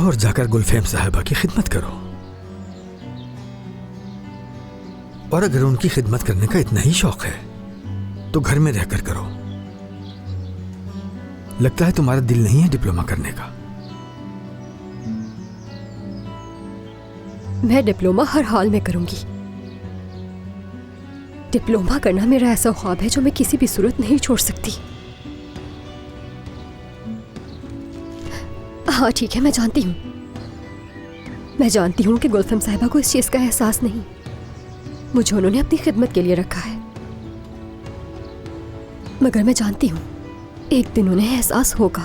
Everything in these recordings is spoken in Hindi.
जाओ और जाकर गुलफेम साहिबा की खिदमत करो। और अगर उनकी खिदमत करने का इतना ही शौक है तो घर में रहकर करो। लगता है तुम्हारा दिल नहीं है डिप्लोमा करने का। मैं डिप्लोमा हर हाल में करूंगी। डिप्लोमा करना मेरा ऐसा ख्वाब है जो मैं किसी भी सूरत नहीं छोड़ सकती। हाँ ठीक है, मैं जानती हूँ कि गुलफेम साहिबा को इस चीज का एहसास नहीं। मुझे उन्होंने अपनी खिदमत के लिए रखा है, मगर मैं जानती हूँ एक दिन उन्हें एहसास होगा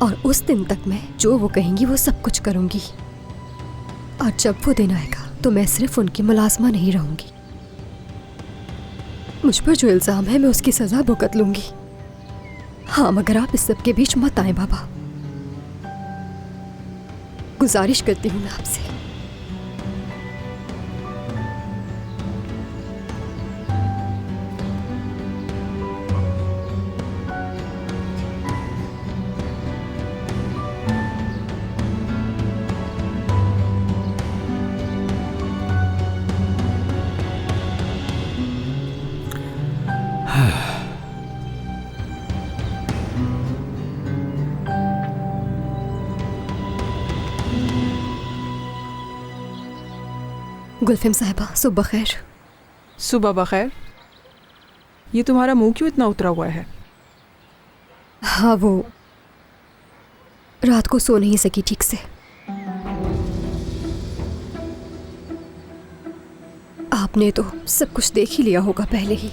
और उस दिन तक मैं जो वो कहेंगी वो सब कुछ करूंगी। और जब वो दिन आएगा तो मैं सिर्फ उनकी मुलाजमा नहीं रहूंगी। मुझ पर जो इल्जाम है मैं उसकी सजा भुगत लूंगी। हाँ, मगर आप इस सब के बीच मत आए बाबा। गुजारिश करती हूँ मैं आपसे। गुलफेम साहिबा, सुबह खैर। सुबह बखैर। ये तुम्हारा मुंह क्यों इतना उतरा हुआ है? हाँ, वो रात को सो नहीं सकी ठीक से। आपने तो सब कुछ देख ही लिया होगा पहले ही,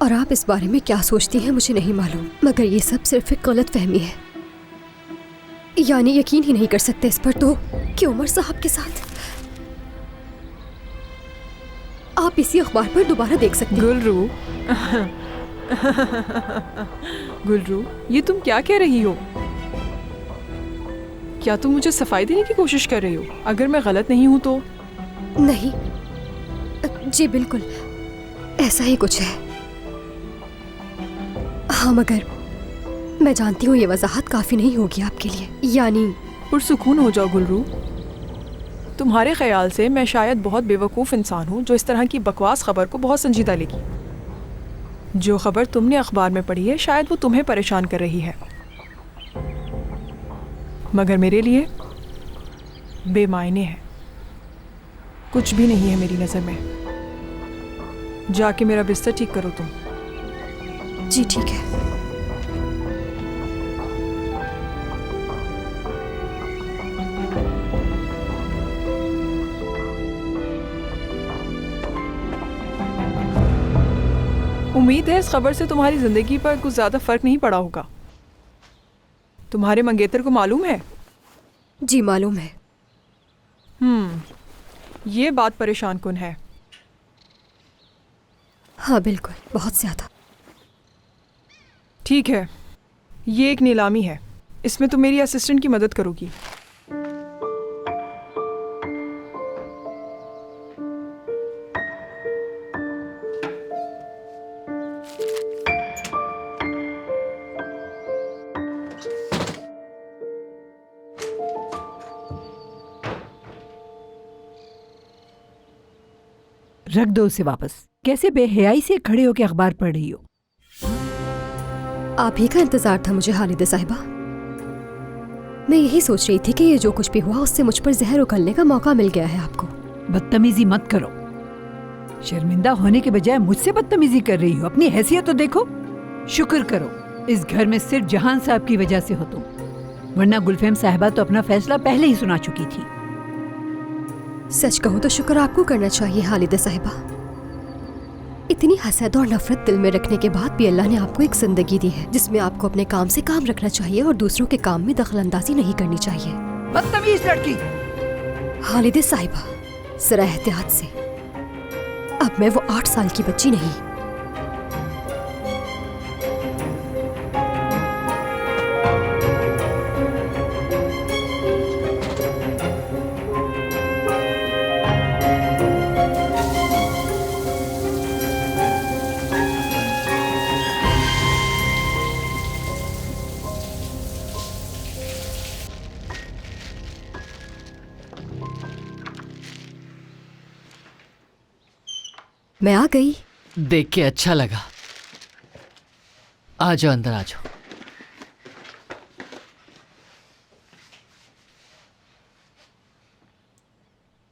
और आप इस बारे में क्या सोचती हैं मुझे नहीं मालूम, मगर ये सब सिर्फ एक गलत फहमी है। यानी यकीन ही नहीं कर सकते इस पर तो कि उमर साहब के साथ। आप इसी अखबार पर दोबारा देख सकते हैं। गुलरू, ये तुम क्या कह रही हो? क्या तुम मुझे सफाई देने की कोशिश कर रही हो? अगर मैं गलत नहीं हूं तो? नहीं जी, बिल्कुल ऐसा ही कुछ है। हाँ, मगर मैं जानती हूँ ये वजाहत काफी नहीं होगी आपके लिए। यानी पुरसुकून हो जाओ गुलरू। तुम्हारे ख्याल से मैं शायद बहुत बेवकूफ़ इंसान हूँ जो इस तरह की बकवास खबर को बहुत संजीदा लेगी। जो खबर तुमने अखबार में पढ़ी है शायद वो तुम्हें परेशान कर रही है, मगर मेरे लिए बेमायने है, कुछ भी नहीं है मेरी नज़र में। जाके मेरा बिस्तर ठीक करो तुम। जी ठीक है। उम्मीद है इस खबर से तुम्हारी जिंदगी पर कुछ ज्यादा फर्क नहीं पड़ा होगा। तुम्हारे मंगेतर को मालूम है? जी मालूम है। ये बात परेशान कुन है। हाँ बिल्कुल, बहुत ज्यादा। ठीक है, ये एक नीलामी है, इसमें तुम मेरी असिस्टेंट की मदद करोगी। रख दो उसे वापस। कैसे बेहयाई से खड़े होकर अखबार पढ़ रही हो? आप ही का इंतजार था मुझे हालिदा साहिबा। मैं यही सोच रही थी कि ये जो कुछ भी हुआ उससे मुझ पर जहर उगलने का मौका मिल गया है आपको। बदतमीजी मत करो। शर्मिंदा होने के बजाय मुझसे बदतमीजी कर रही हो। अपनी हैसियत तो देखो। शुक्र करो इस घर में सिर्फ जहान साहब की वजह से हो तुम, वरना गुलफेम साहिबा तो अपना फैसला पहले ही सुना चुकी थी। सच कहूँ तो शुक्र आपको करना चाहिए हालिदा साहिबा। इतनी हसद और नफरत दिल में रखने के बाद भी अल्लाह ने आपको एक जिंदगी दी है जिसमें आपको अपने काम से काम रखना चाहिए और दूसरों के काम में दखलंदाजी नहीं करनी चाहिए। बदतमीज लड़की। हालिदा साहिबा, जरा एहतियात से। अब मैं वो 8 साल की बच्ची नहीं। मैं आ गई। देख के अच्छा लगा। आ जाओ, अंदर आ जाओ।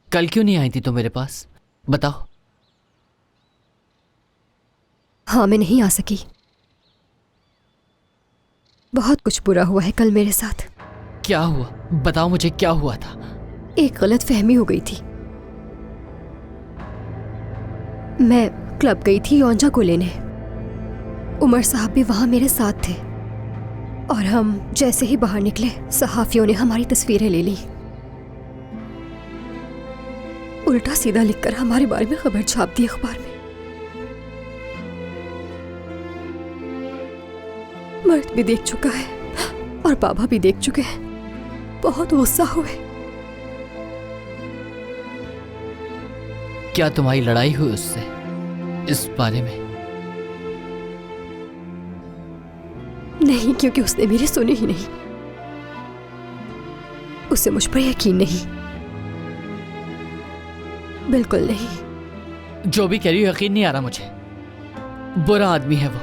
कल क्यों नहीं आई थी तुम मेरे पास, बताओ? हाँ, मैं नहीं आ सकी। बहुत कुछ बुरा हुआ है कल मेरे साथ। क्या हुआ, बताओ मुझे, क्या हुआ था? एक गलत फहमी हो गई थी। मैं क्लब गई थी योंजा को लेने। उमर साहब भी वहां मेरे साथ थे और हम जैसे ही बाहर निकले सहाफियों ने हमारी तस्वीरें ले ली। उल्टा सीधा लिखकर हमारे बारे में खबर छाप दी अखबार में। मर्द भी देख चुका है और बाबा भी देख चुके हैं। बहुत गुस्सा हुए। क्या तुम्हारी लड़ाई हुई उससे इस बारे में? नहीं, क्योंकि उसने मेरी सुनी ही नहीं। उसे मुझ पर यकीन नहीं, बिल्कुल नहीं। जो भी कह रही हो यकीन नहीं आ रहा मुझे। बुरा आदमी है वो,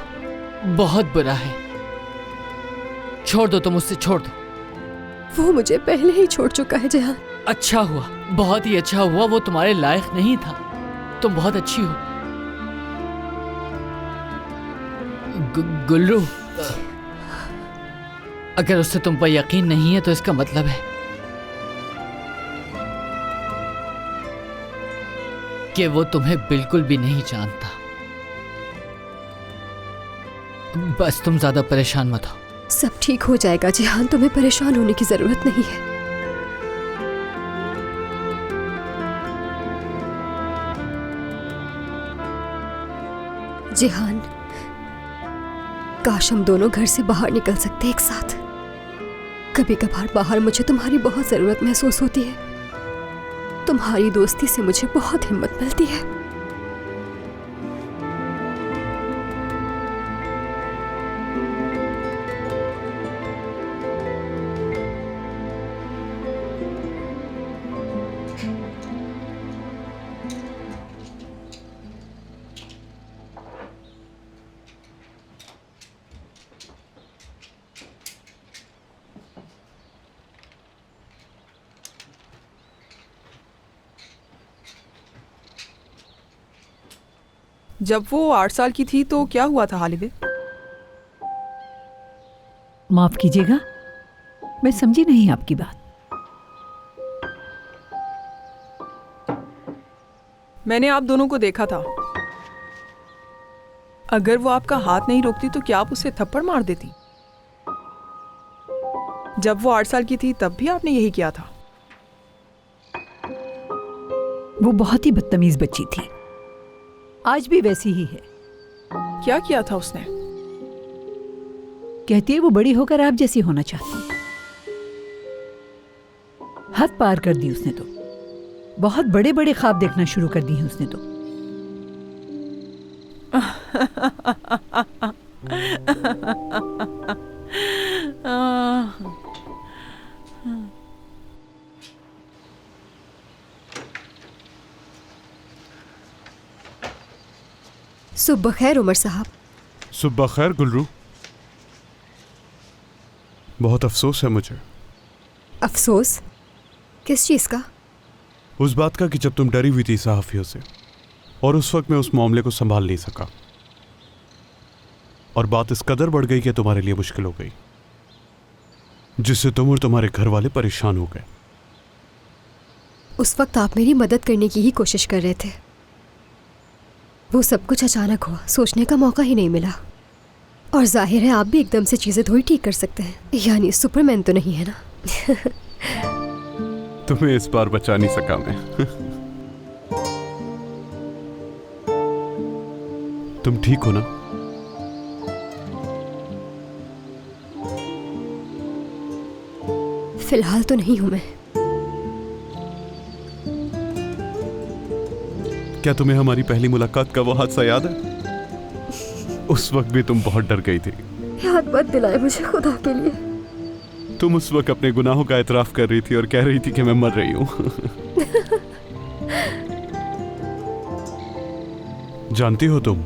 बहुत बुरा है। छोड़ दो, तुम उससे छोड़ दो। वो मुझे पहले ही छोड़ चुका है जहां। अच्छा हुआ, बहुत ही अच्छा हुआ। वो तुम्हारे लायक नहीं था। तुम बहुत अच्छी हो। गुल्रू, अगर उससे तुम पर यकीन नहीं है तो इसका मतलब है कि वो तुम्हें बिल्कुल भी नहीं जानता। बस तुम ज्यादा परेशान मत हो। सब ठीक हो जाएगा जिहान, तुम्हें परेशान होने की जरूरत नहीं है। जिहान, काश हम दोनों घर से बाहर निकल सकते एक साथ। कभी कभार बाहर मुझे तुम्हारी बहुत जरूरत महसूस होती है। तुम्हारी दोस्ती से मुझे बहुत हिम्मत मिलती है। जब वो 8 साल की थी तो क्या हुआ था हालिदे? माफ कीजिएगा, मैं समझी नहीं आपकी बात। मैंने आप दोनों को देखा था। अगर वो आपका हाथ नहीं रोकती तो क्या आप उसे थप्पड़ मार देती? जब वो 8 साल की थी तब भी आपने यही किया था। वो बहुत ही बदतमीज बच्ची थी, आज भी वैसी ही है। क्या किया था उसने? कहती है वो बड़ी होकर आप जैसी होना चाहती है। हद पार कर दी उसने तो। बहुत बड़े बड़े ख्वाब देखना शुरू कर दिए हैं उसने तो। सुबह खैर उमर साहब। सुबह खैर गुलरू। बहुत अफसोस है मुझे। अफसोस? किस चीज का? उस बात का कि जब तुम डरी हुई थी सहाफियों से और उस वक्त मैं उस मामले को संभाल नहीं सका और बात इस कदर बढ़ गई कि तुम्हारे लिए मुश्किल हो गई, जिससे तुम और तुम्हारे घर वाले परेशान हो गए। उस वक्त आप मेरी मदद करने की ही कोशिश कर रहे थे। वो सब कुछ अचानक हुआ, सोचने का मौका ही नहीं मिला। और जाहिर है आप भी एकदम से चीजें थोड़ी ठीक कर सकते हैं, यानी सुपरमैन तो नहीं है ना। तुम्हें इस बार बचा नहीं सका मैं। तुम ठीक हो ना? फिलहाल तो नहीं हूं मैं। क्या तुम्हें हमारी पहली मुलाकात का वो हादसा याद है? उस वक्त भी तुम बहुत डर गई थी। याद मत दिलाए मुझे खुदा के लिए। तुम उस वक्त अपने गुनाहों का एतराफ कर रही थी और कह रही थी कि मैं मर रही हूं। जानती हो तुम,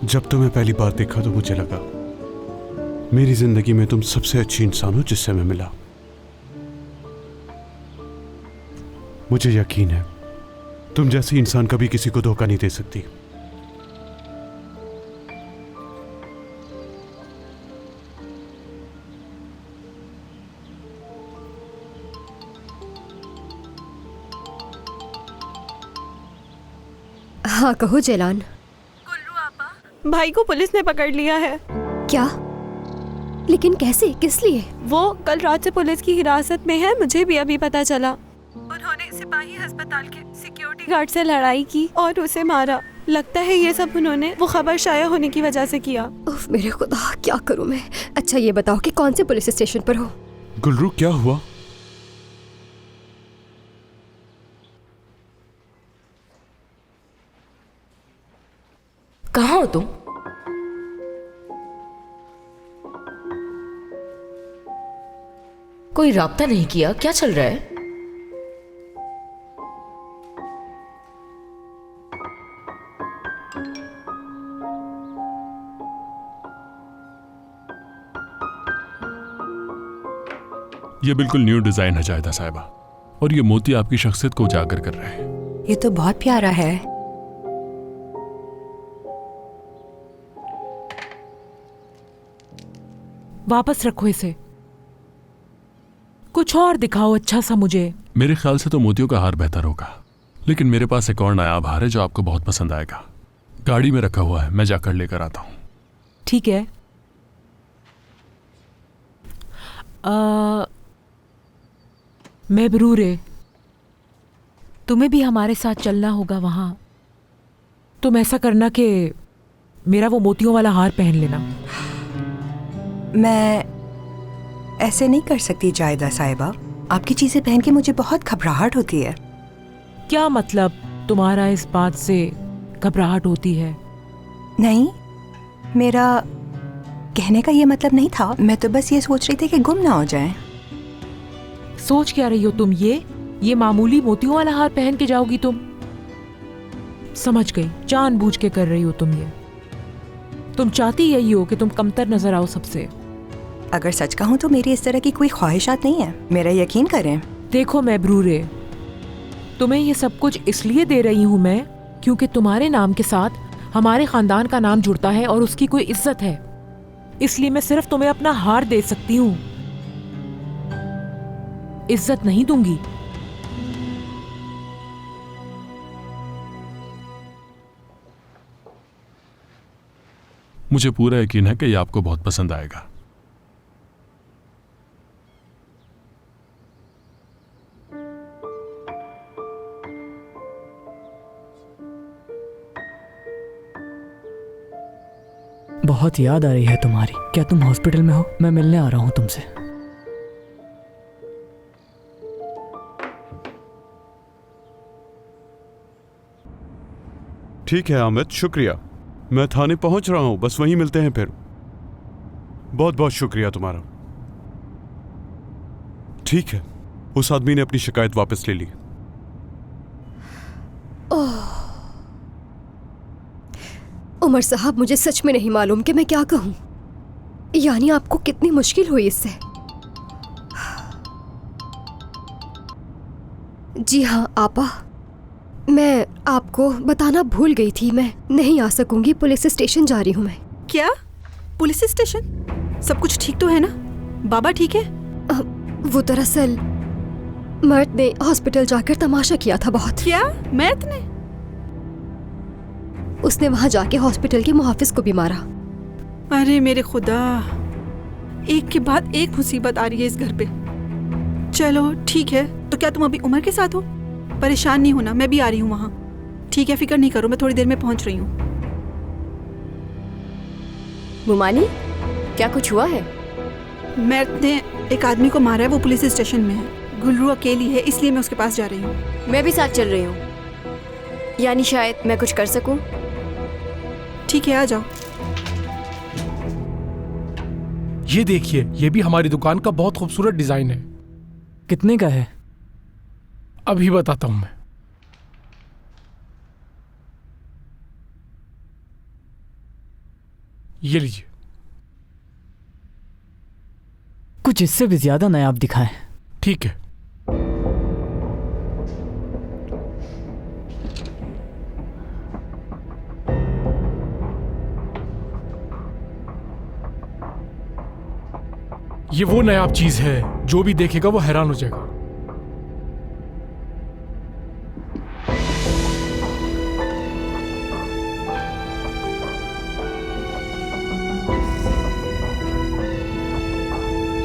जब तुम्हें पहली बार देखा तो मुझे लगा मेरी जिंदगी में तुम सबसे अच्छी इंसान हो जिससे मैं मिला। मुझे यकीन है तुम जैसी इंसान कभी किसी को धोखा नहीं दे सकती। हाँ कहो जैलान। भाई को पुलिस ने पकड़ लिया है। क्या? लेकिन कैसे, किस लिए? वो कल रात से पुलिस की हिरासत में है, मुझे भी अभी पता चला। उन्होंने सिपाही अस्पताल के सिक्योरिटी गार्ड से लड़ाई की और उसे मारा। लगता है ये सब उन्होंने वो खबर शाया होने की वजह से किया। उफ मेरे खुदा, क्या करूं मैं। अच्छा ये बताओ कि कौन से पुलिस स्टेशन पर हो? गुलरू क्या हुआ? कहाँ हो तुम? कोई राब्ता नहीं किया? क्या चल रहा है? ये बिल्कुल न्यू डिजाइन है जायदा साहिबा, और ये मोती आपकी शख्सियत को उजागर कर रहे हैं। ये तो बहुत प्यारा है। वापस रखो इसे, कुछ और दिखाओ अच्छा सा मुझे। मेरे ख्याल से तो मोतियों का हार बेहतर होगा, लेकिन मेरे पास एक और नायाब हार है जो आपको बहुत पसंद आएगा। गाड़ी में रखा हुआ है, मैं जाकर लेकर आता हूँ। ठीक है। मेबरूरे, तुम्हें भी हमारे साथ चलना होगा वहां। तुम ऐसा करना कि मेरा वो मोतियों वाला हार पहन लेना। मैं ऐसे नहीं कर सकती जायदा साहिबा, आपकी चीजें पहन के मुझे बहुत घबराहट होती है। क्या मतलब तुम्हारा इस बात से घबराहट होती है? नहीं, मेरा कहने का ये मतलब नहीं था। मैं तो बस ये सोच रही थी कि गुम ना हो जाए। सोच क्या रही हो तुम? ये मामूली मोतियों वाला हार पहन के जाओगी तुम? समझ गई, जानबूझ के कर रही हो तुम ये। तुम चाहती यही हो कि तुम कमतर नजर आओ सबसे। अगर सच कहूँ तो मेरी इस तरह की कोई ख्वाहिशात नहीं है, मेरा यकीन करें। देखो मेबरूरे, तुम्हें ये सब कुछ इसलिए दे रही हूँ मैं क्योंकि तुम्हारे नाम के साथ हमारे खानदान का नाम जुड़ता है और उसकी कोई इज्जत है। इसलिए मैं सिर्फ तुम्हें अपना हार दे सकती हूँ, इज्जत नहीं दूंगी। मुझे पूरा यकीन है कि यह आपको बहुत पसंद आएगा। बहुत याद आ रही है तुम्हारी। क्या तुम हॉस्पिटल में हो? मैं मिलने आ रहा हूं तुमसे। ठीक है अमित, शुक्रिया। मैं थाने पहुंच रहा हूं, बस वहीं मिलते हैं फिर। बहुत बहुत शुक्रिया तुम्हारा। ठीक है, उस आदमी ने अपनी शिकायत वापस ले ली। उमर साहब, मुझे सच में नहीं मालूम कि मैं क्या कहूं। यानी आपको कितनी मुश्किल हुई इससे? जी हाँ आपा, मैं आपको बताना भूल गई थी। मैं नहीं आ सकूंगी, पुलिस स्टेशन जा रही हूँ मैं। क्या? Police station? सब कुछ ठीक तो है ना? बाबा ठीक है? वो दरअसल मर्द ने हॉस्पिटल जाकर तमाशा किया था बहुत। क्या? मर्द ने? उसने वहां जाके हॉस्पिटल के मुहाफिज को भी मारा। अरे मेरे खुदा, एक के बाद एक मुसीबत आ रही है इस घर पे। चलो ठीक है, तो क्या तुम अभी उमर के साथ हो? परेशान नहीं होना, मैं भी आ रही हूँ वहां। ठीक है, फिक्र नहीं करो, मैं थोड़ी देर में पहुंच रही हूँ। मुमानी, क्या कुछ हुआ है? मर्द ने एक आदमी को मारा है, वो पुलिस स्टेशन में है। गुलरू अकेली है, इसलिए मैं उसके पास जा रही हूँ। मैं भी साथ चल रही हूँ, यानी शायद मैं कुछ कर सकूं। ठीक है, आ जाओ। ये देखिए, ये भी हमारी दुकान का बहुत खूबसूरत डिजाइन है। कितने का है? अभी बताता हूं मैं। ये लीजिए। कुछ इससे भी ज्यादा नायाब दिखाएं। ठीक है। ये वो नायाब चीज है, जो भी देखेगा वो हैरान हो जाएगा।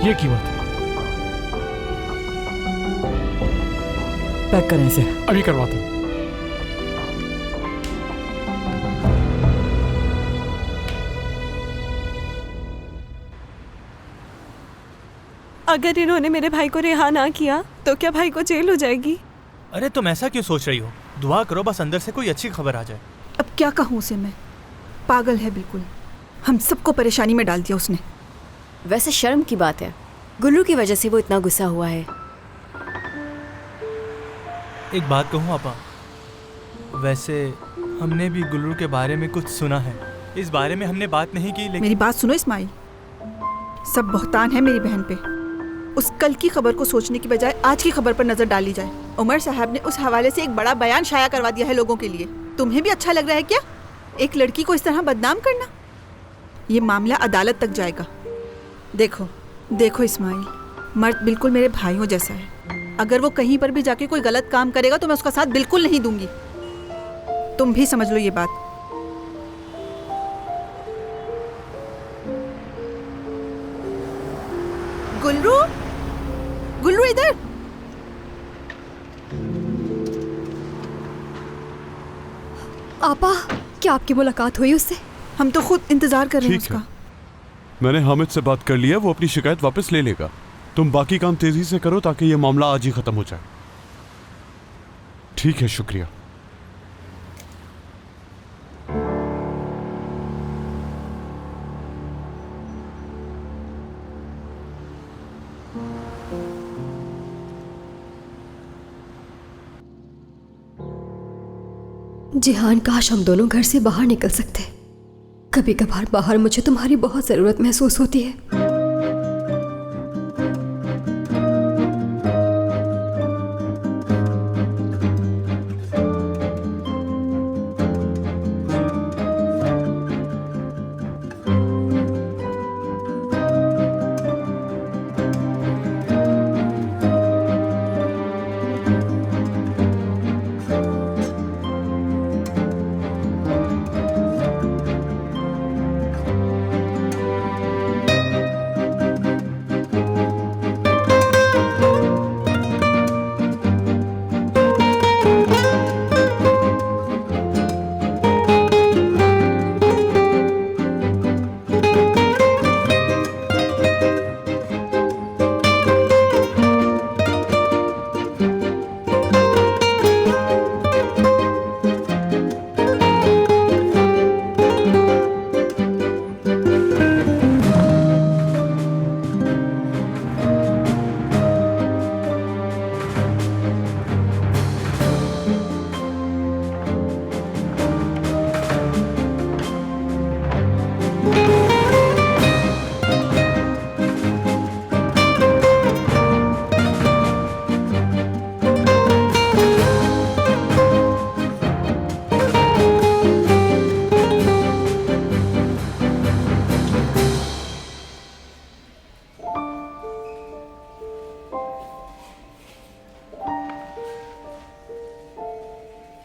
ये कीमत है। पैक करें इसे। अभी करवाता हूं। अगर इन्होंने मेरे भाई को रिहा ना किया तो क्या भाई को जेल हो जाएगी? अरे तुम ऐसा क्यों सोच रही हो? दुआ करो बस अंदर से कोई अच्छी खबर आ जाए। अब क्या कहूँ उसे मैं, पागल है बिल्कुल। हम सबको परेशानी में डाल दिया उसने। वैसे शर्म की बात है, गुल्लू की वजह से वो इतना गुस्सा हुआ है। एक बात कहूँ आपा, वैसे हमने भी गुल्लू के बारे में कुछ सुना है। इस बारे में हमने बात नहीं की, लेकिन मेरी बात सुनो इस्माइल, सब बहतान है मेरी बहन पे। उस कल की खबर को सोचने की बजाय आज की खबर पर नजर डाली जाए। उमर साहब ने उस हवाले से एक बड़ा बयान शाया करवा दिया है लोगों के लिए। तुम्हें भी अच्छा लग रहा है क्या एक लड़की को इस तरह बदनाम करना? ये मामला अदालत तक जाएगा। देखो देखो इस्माइल, मर्द बिल्कुल मेरे भाइयों जैसा है। अगर वो कहीं पर भी जाके कोई गलत काम करेगा तो मैं उसका साथ बिल्कुल नहीं दूंगी। तुम भी समझ लो ये बात। गुल्लू, गुल्लू इधर। आपा, क्या आपकी मुलाकात हुई उससे? हम तो खुद इंतजार कर रहे हैं उसका। मैंने हामिद से बात कर लिया, वो अपनी शिकायत वापस ले लेगा। तुम बाकी काम तेजी से करो ताकि ये मामला आज ही खत्म हो जाए। ठीक है, शुक्रिया। जिहान, काश हम दोनों घर से बाहर निकल सकते। कभी कभार बाहर मुझे तुम्हारी बहुत जरूरत महसूस होती है।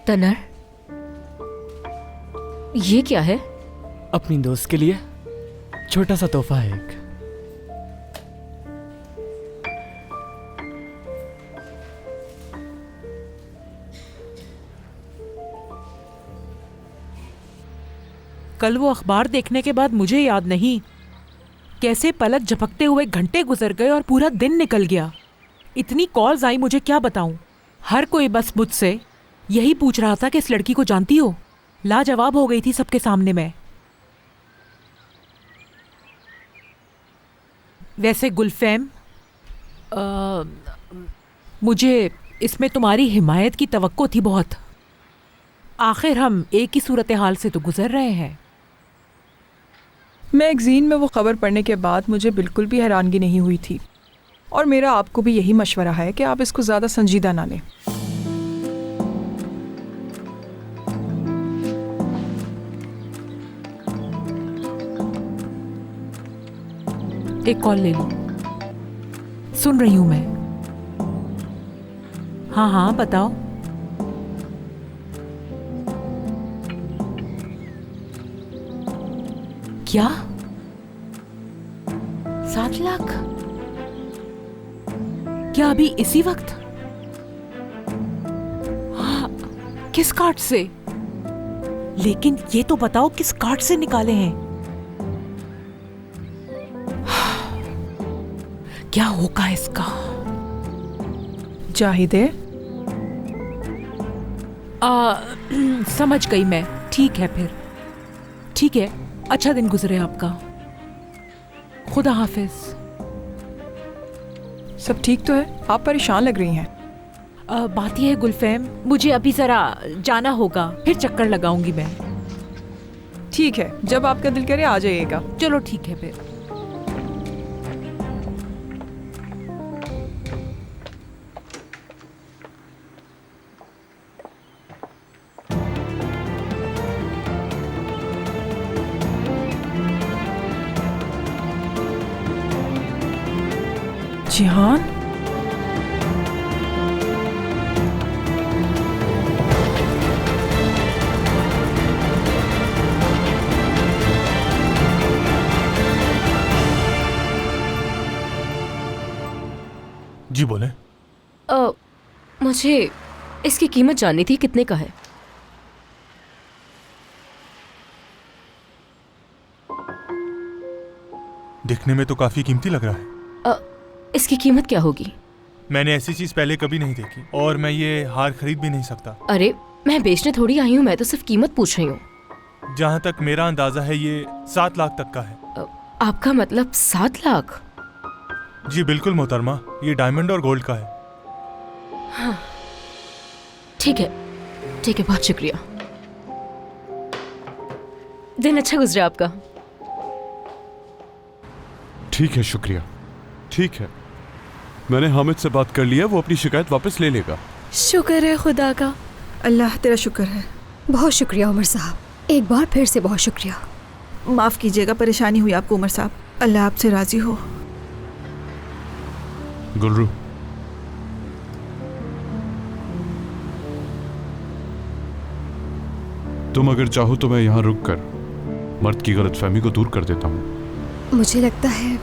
तनर, ये क्या है? अपनी दोस्त के लिए छोटा सा तोहफा है एक। कल वो अखबार देखने के बाद मुझे याद नहीं कैसे पलक झपकते हुए घंटे गुजर गए और पूरा दिन निकल गया। इतनी कॉल्स आई, मुझे क्या बताऊं। हर कोई बस मुझसे यही पूछ रहा था कि इस लड़की को जानती हो। लाजवाब हो गई थी सबके सामने मैं। वैसे गुलफैम, मुझे इसमें तुम्हारी हिमायत की तवक्को थी बहुत। आखिर हम एक ही सूरत हाल से तो गुजर रहे हैं। मैगजीन में वो खबर पढ़ने के बाद मुझे बिल्कुल भी हैरानगी नहीं हुई थी, और मेरा आपको भी यही मशवरा है कि आप इसको ज़्यादा संजीदा ना लें। एक कॉल ले लो। सुन रही हूं मैं। हाँ हाँ बताओ। क्या 7 लाख? क्या अभी इसी वक्त? हाँ, किस कार्ड से? लेकिन ये तो बताओ किस कार्ड से निकाले हैं? क्या होगा इसका? जाहिदे, समझ गई मैं। ठीक है फिर, ठीक है। अच्छा दिन गुजरे आपका। खुदा हाफिज। सब ठीक तो है? आप परेशान लग रही हैं। बात यह है गुलफैम, मुझे अभी जरा जाना होगा, फिर चक्कर लगाऊंगी मैं। ठीक है, जब आपका दिल करे आ जाइएगा। चलो ठीक है फिर। जिहान, जी बोले। मुझे इसकी कीमत जाननी थी, कितने का है? दिखने में तो काफी कीमती लग रहा है। इसकी कीमत क्या होगी? मैंने ऐसी चीज पहले कभी नहीं देखी, और मैं ये हार खरीद भी नहीं सकता। अरे मैं बेचने थोड़ी आई हूँ, मैं तो सिर्फ कीमत पूछ रही हूँ। जहाँ तक मेरा अंदाजा है ये 7 लाख तक का है। आपका मतलब 7 लाख? जी बिल्कुल मोहतरमा, ये डायमंड और गोल्ड का है। हाँ ठीक है, ठीक है, बहुत शुक्रिया। दिन अच्छा गुजरे आपका। ठीक है, शुक्रिया। ठीक है, मैंने हामिद से बात कर लिया, वो अपनी शिकायत वापस ले लेगा। शुक्र है खुदा का। अल्लाह तेरा शुक्र है। बहुत शुक्रिया उमर साहब, एक बार फिर से बहुत शुक्रिया। माफ़ कीजिएगा, परेशानी हुई आपको उमर साहब। अल्लाह आपसे राजी हो। गुलरू, तुम अगर चाहो तो मैं यहाँ रुक कर मर्द की गलतफहमी को दूर कर देता हूँ। मुझे लगता है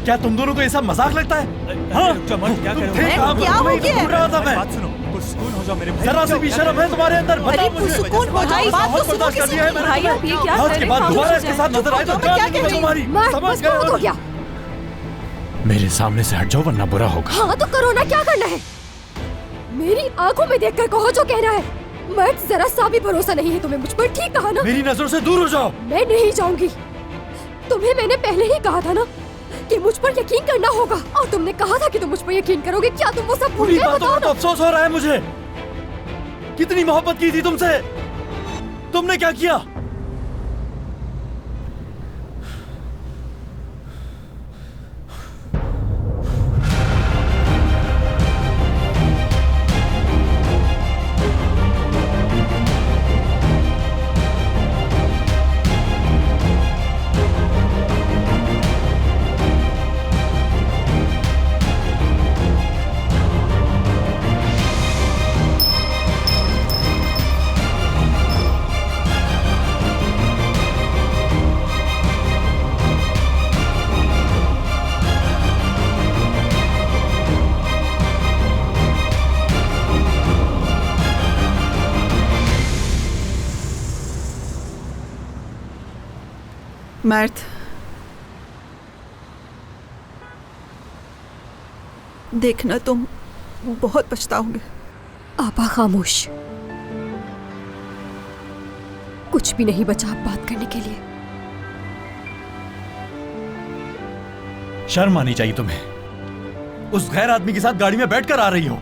क्या तुम दोनों को ऐसा मजाक लगता है? हाँ? क्या कह रहे हो? क्या हो गया? बात सुनो, पुरसुकून हो जाओ मेरे भाई। जरा सी भी शर्म है तुम्हारे अंदर? बताओ मुझे। पुरसुकून हो जाओ, बात तो सुनो किसी की। भाई आप ये क्या कर रहे हैं? बाद दोबारा इसके साथ नजर आए तो क्या करेंगे तुम्हारी? समझ गए? हो गया। मेरे सामने से हट जाओ वरना बुरा होगा। हाँ तो करो ना, क्या करना है? मेरी आंखों में देखकर कहो जो कहना है। मर्द जरा सा भी भरोसा नहीं है तुम्हें मुझ पर, ठीक कहा ना? मेरी नजरों से दूर हो जाओ। मैं नहीं जाऊंगी। तुम्हें मैंने पहले ही कहा था ना कि मुझ पर यकीन करना होगा, और तुमने कहा था कि तुम मुझ पर यकीन करोगे। क्या तुम वो सब भूल गए? बताओ ना। अफसोस हो रहा है मुझे। कितनी मोहब्बत की थी तुमसे, तुमने क्या किया? मर्द, देखना तुम बहुत पछताओगे। आपा खामोश, कुछ भी नहीं बचा अब बात करने के लिए। शर्म आनी चाहिए तुम्हें। उस गैर आदमी के साथ गाड़ी में बैठकर आ रही हो,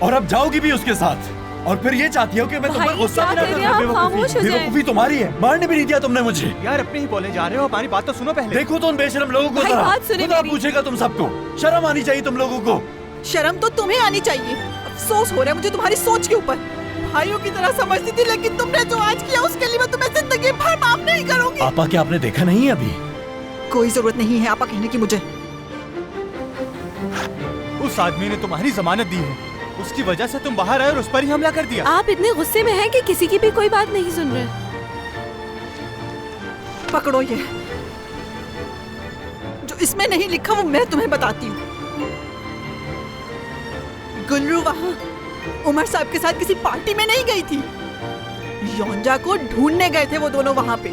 और अब जाओगी भी उसके साथ। और फिर ये चाहती हो कि मैं तुम पर भाई, गुस्सा क्या दिलाता कर रहे हो? हूँ? खामोश हो जाएं। बेवकूफी तुम्हारी है, मारने भी नहीं दिया तुमने मुझे। यार अपने ही बोले जा रहे हो, हमारी बात तो सुनो पहले। देखो तो उन बेशरम लोगों को भाई, जरा। बात सुने खुदा मेरी। पूछेगा तुम सबको, शर्म आनी चाहिए तुम लोगों को। शर्म तो तुम्हें आनी चाहिए। अफसोस हो रहा है मुझे तुम्हारी सोच के ऊपर। भाइयों की तरह समझती थी, लेकिन तुमने जो आज किया उसके लिए मैं तुम्हें जिंदगी भर माफ नहीं करूंगी। आपा क्या आपने देखा नहीं है अभी? कोई जरूरत नहीं है आपा कहने की मुझे। उस आदमी ने तुम्हारी जमानत दी है, उसकी वजह से तुम बाहर आए और उस पर ही हमला कर दिया। आप इतने गुस्से में हैं कि किसी की भी कोई बात नहीं सुन रहे। पकड़ो ये, जो इसमें नहीं लिखा वो मैं तुम्हें बताती हूँ। गुल्लू वहाँ उमर साहब के साथ किसी पार्टी में नहीं गई थी, योंजा को ढूंढने गए थे वो दोनों वहाँ पे।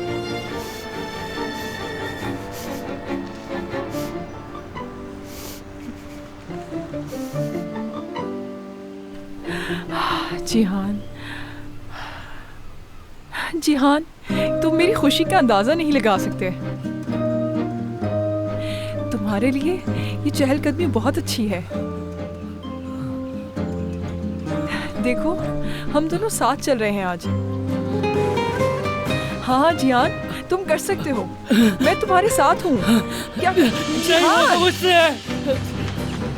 जिहान, जिहान, तुम मेरी खुशी का अंदाजा नहीं लगा सकते। तुम्हारे लिए ये चहलकदमी बहुत अच्छी है। देखो, हम दोनों साथ चल रहे हैं आज। हाँ जिहान, तुम कर सकते हो, मैं तुम्हारे साथ हूँ। क्या जिहान?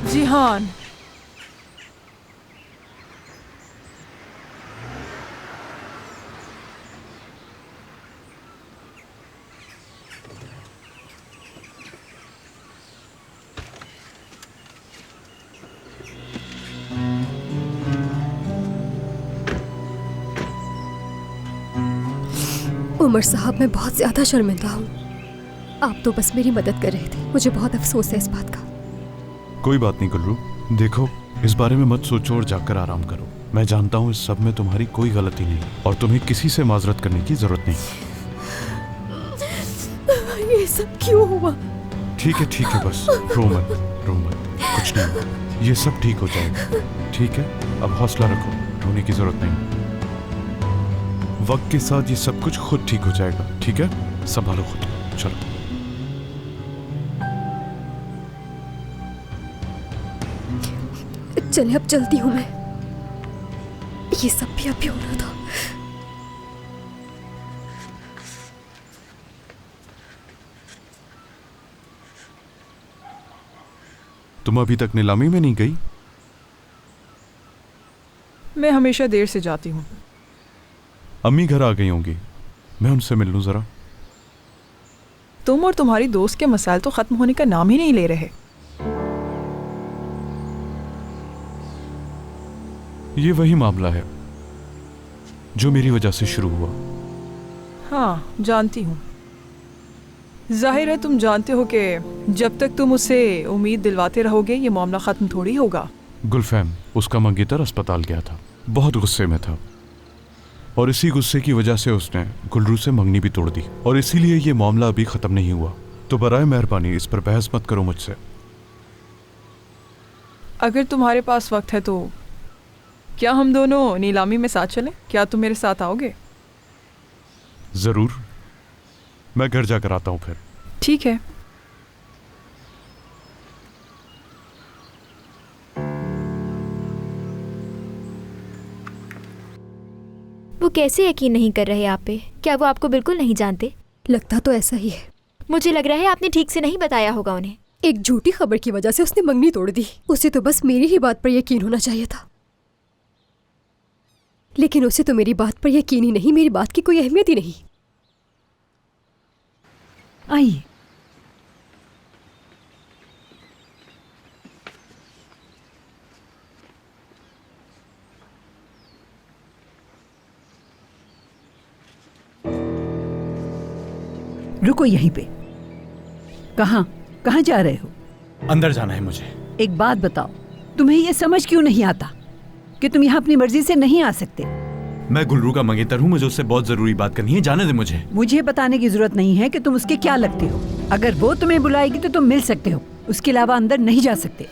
जिहान, उमर साहब, मैं बहुत ज्यादा शर्मिंदा हूँ। आप तो बस मेरी मदद कर रहे थे। मुझे बहुत अफसोस है इस बात का। कोई बात नहीं गुल्लू, देखो इस बारे में मत सोचो और जाकर आराम करो। मैं जानता हूँ इस सब में तुम्हारी कोई गलती नहीं और तुम्हें किसी से माजरत करने की जरूरत नहीं। ये सब क्यों हुआ? ठीक है बस रो मत, कुछ नहीं हुआ। ये सब ठीक हो जाएगा, ठीक है? अब हौसला रखो, रोने की जरूरत नहीं। वक्त के साथ ये सब कुछ खुद ठीक हो जाएगा, ठीक है? संभालो खुद, चलो। चले, अब चलती हूँ मैं। ये सब भी अभी हो रहा था। तुम अभी तक नीलामी में नहीं गई? मैं हमेशा देर से जाती हूँ। अम्मी घर आ गई होंगी, मैं उनसे मिल लूं जरा। तुम और तुम्हारी दोस्त के मसाइल तो खत्म होने का नाम ही नहीं ले रहे। ये वही मामला है जो मेरी वजह से शुरू हुआ। हाँ, जानती हूँ। जाहिर है तुम जानते हो कि जब तक तुम उसे उम्मीद दिलवाते रहोगे ये मामला खत्म थोड़ी होगा। गुलफैम, उसका मंगेतर अस्पताल गया था, बहुत गुस्से में था और इसी गुस्से की वजह से उसने गुलरू से मंगनी भी तोड़ दी और इसीलिए ये मामला अभी खत्म नहीं हुआ। तो बराए मेहरबानी इस पर बहस मत करो मुझसे। अगर तुम्हारे पास वक्त है तो क्या हम दोनों नीलामी में साथ चलें? क्या तुम मेरे साथ आओगे? जरूर, मैं घर जाकर आता हूँ फिर। ठीक है। वो कैसे यकीन नहीं कर रहे आप पे? क्या वो आपको बिल्कुल नहीं जानते? लगता तो ऐसा ही है। मुझे लग रहा है आपने ठीक से नहीं बताया होगा उन्हें। एक झूठी खबर की वजह से उसने मंगनी तोड़ दी। उसे तो बस मेरी ही बात पर यकीन होना चाहिए था, लेकिन उसे तो मेरी बात पर यकीन ही नहीं, मेरी बात की कोई अहमियत ही नहीं। आइए। रुको यहीं पे। कहाँ जा रहे हो? अंदर जाना है मुझे। एक बात बताओ, तुम्हें ये समझ क्यों नहीं आता कि तुम यहाँ अपनी मर्जी से नहीं आ सकते? मैं गुलरू का मंगेतर हूँ, मुझे उससे बहुत जरूरी बात करनी है, जाने दे मुझे। मुझे बताने की जरूरत नहीं है कि तुम उसके क्या लगते हो। अगर वो तुम्हें बुलाएगी तो तुम मिल सकते हो, उसके अलावा अंदर नहीं जा सकते।